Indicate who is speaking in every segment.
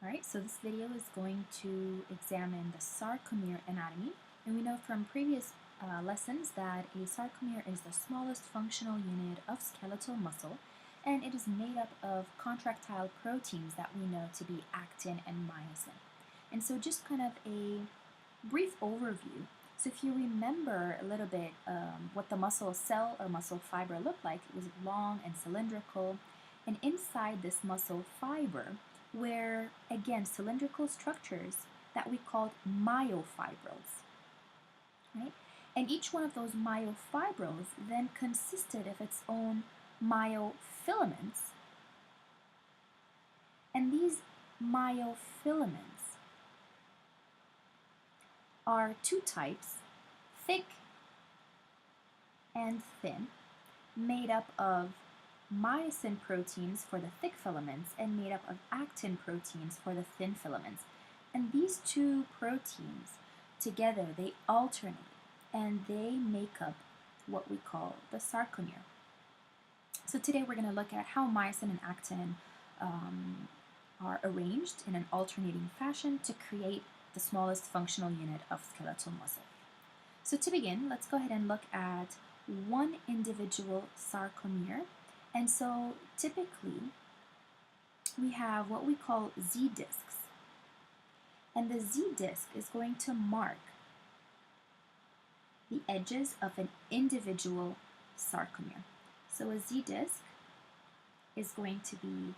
Speaker 1: Alright, so this video is going to examine the sarcomere anatomy, and we know from previous lessons that a sarcomere is the smallest functional unit of skeletal muscle, and it is made up of contractile proteins that we know to be actin and myosin. And so just kind of a brief overview. So if you remember a little bit what the muscle cell or muscle fiber looked like, it was long and cylindrical, and inside this muscle fiber were, again, cylindrical structures that we called myofibrils, right? And each one of those myofibrils then consisted of its own myofilaments, and these myofilaments are two types, thick and thin, made up of myosin proteins for the thick filaments and made up of actin proteins for the thin filaments. And these two proteins together, they alternate and they make up what we call the sarcomere. So today we're going to look at how myosin and actin are arranged in an alternating fashion to create the smallest functional unit of skeletal muscle. So to begin, let's go ahead and look at one individual sarcomere. And so typically we have what we call Z discs. And the Z disc is going to mark the edges of an individual sarcomere. So a Z disc is going to be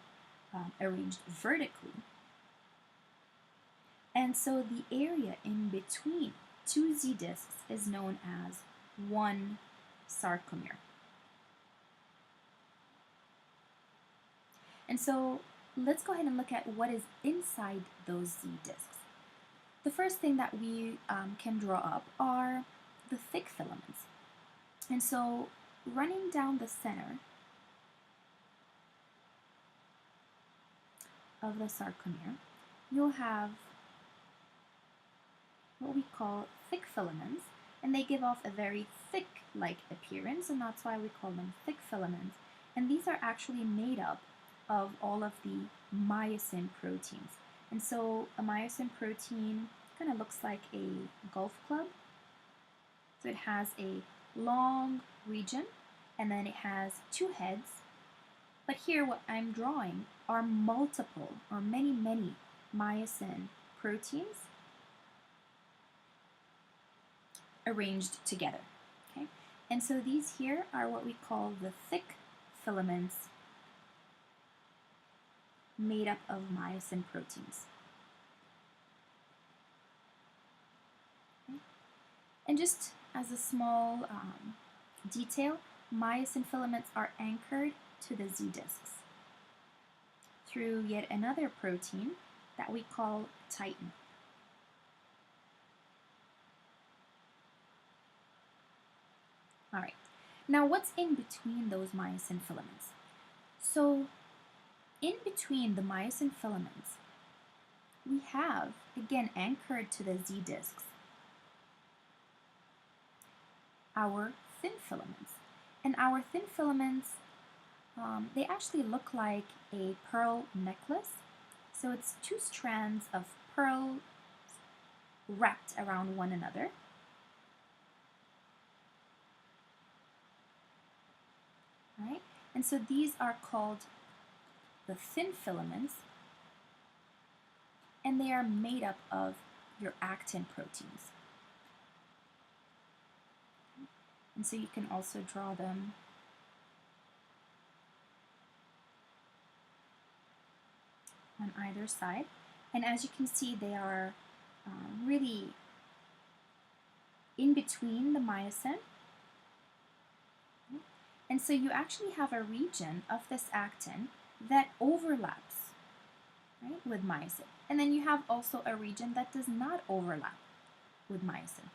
Speaker 1: arranged vertically. And so the area in between two Z discs is known as one sarcomere. And so let's go ahead and look at what is inside those Z discs. The first thing that we can draw up are the thick filaments. And so running down the center of the sarcomere, you'll have what we call thick filaments, and they give off a very thick-like appearance, and that's why we call them thick filaments. And these are actually made up of all of the myosin proteins. And so a myosin protein kind of looks like a golf club. So it has a long region, and then it has two heads. But here what I'm drawing are multiple or many myosin proteins arranged together. Okay? And so these here are what we call the thick filaments made up of myosin proteins. Okay? And just as a small detail, myosin filaments are anchored to the Z discs through yet another protein that we call titin. All right, now what's in between those myosin filaments? So in between the myosin filaments, we have, again, anchored to the Z discs, our thin filaments. And our thin filaments, they actually look like a pearl necklace. So it's two strands of pearls wrapped around one another. All right? And so these are called the thin filaments, and they are made up of your actin proteins. And so you can also draw them on either side. And as you can see, they are really in between the myosin. And so you actually have a region of this actin that overlaps, right, with myosin. And then you have also a region that does not overlap with myosin.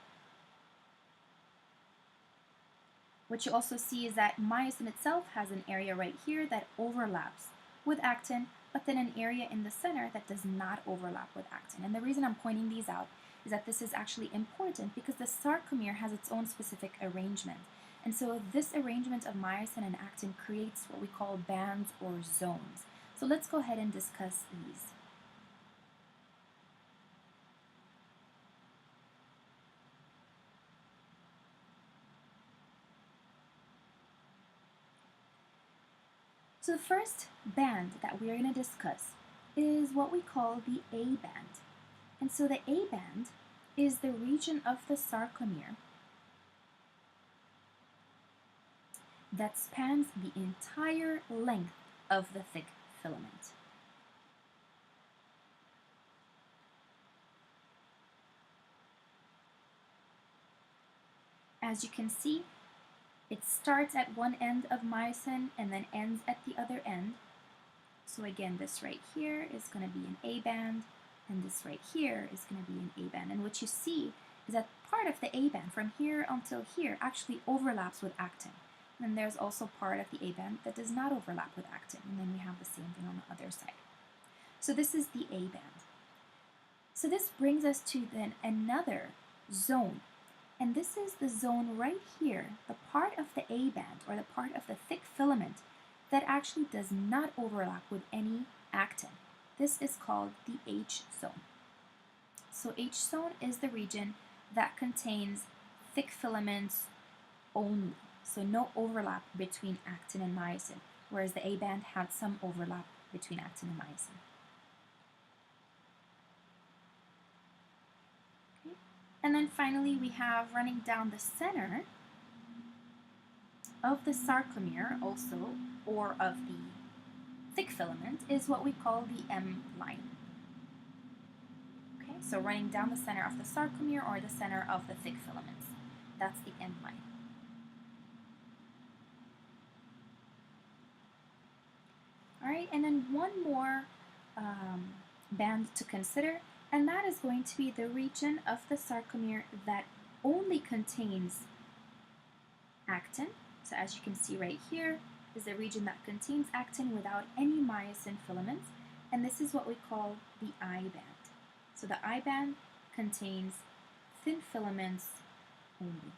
Speaker 1: What you also see is that myosin itself has an area right here that overlaps with actin, but then an area in the center that does not overlap with actin. And the reason I'm pointing these out is that this is actually important because the sarcomere has its own specific arrangement. And so this arrangement of myosin and actin creates what we call bands or zones. So let's go ahead and discuss these. So the first band that we're going to discuss is what we call the A band. And so the A band is the region of the sarcomere that spans the entire length of the thick filament. As you can see, it starts at one end of myosin and then ends at the other end. So again, this right here is going to be an A band, and this right here is going to be an A band. And what you see is that part of the A band from here until here actually overlaps with actin. And there's also part of the A band that does not overlap with actin. And then we have the same thing on the other side. So this is the A band. So this brings us to then another zone. And this is the zone right here, the part of the A band, or the part of the thick filament, that actually does not overlap with any actin. This is called the H zone. So H zone is the region that contains thick filaments only. So no overlap between actin and myosin, whereas the A band had some overlap between actin and myosin. Okay. And then finally we have running down the center of the sarcomere also, or of the thick filament, is what we call the M line. Okay, so running down the center of the sarcomere or the center of the thick filaments, that's the M line. All right, and then one more band to consider, and that is going to be the region of the sarcomere that only contains actin. So as you can see right here is the region that contains actin without any myosin filaments, and this is what we call the I band. So the I band contains thin filaments only.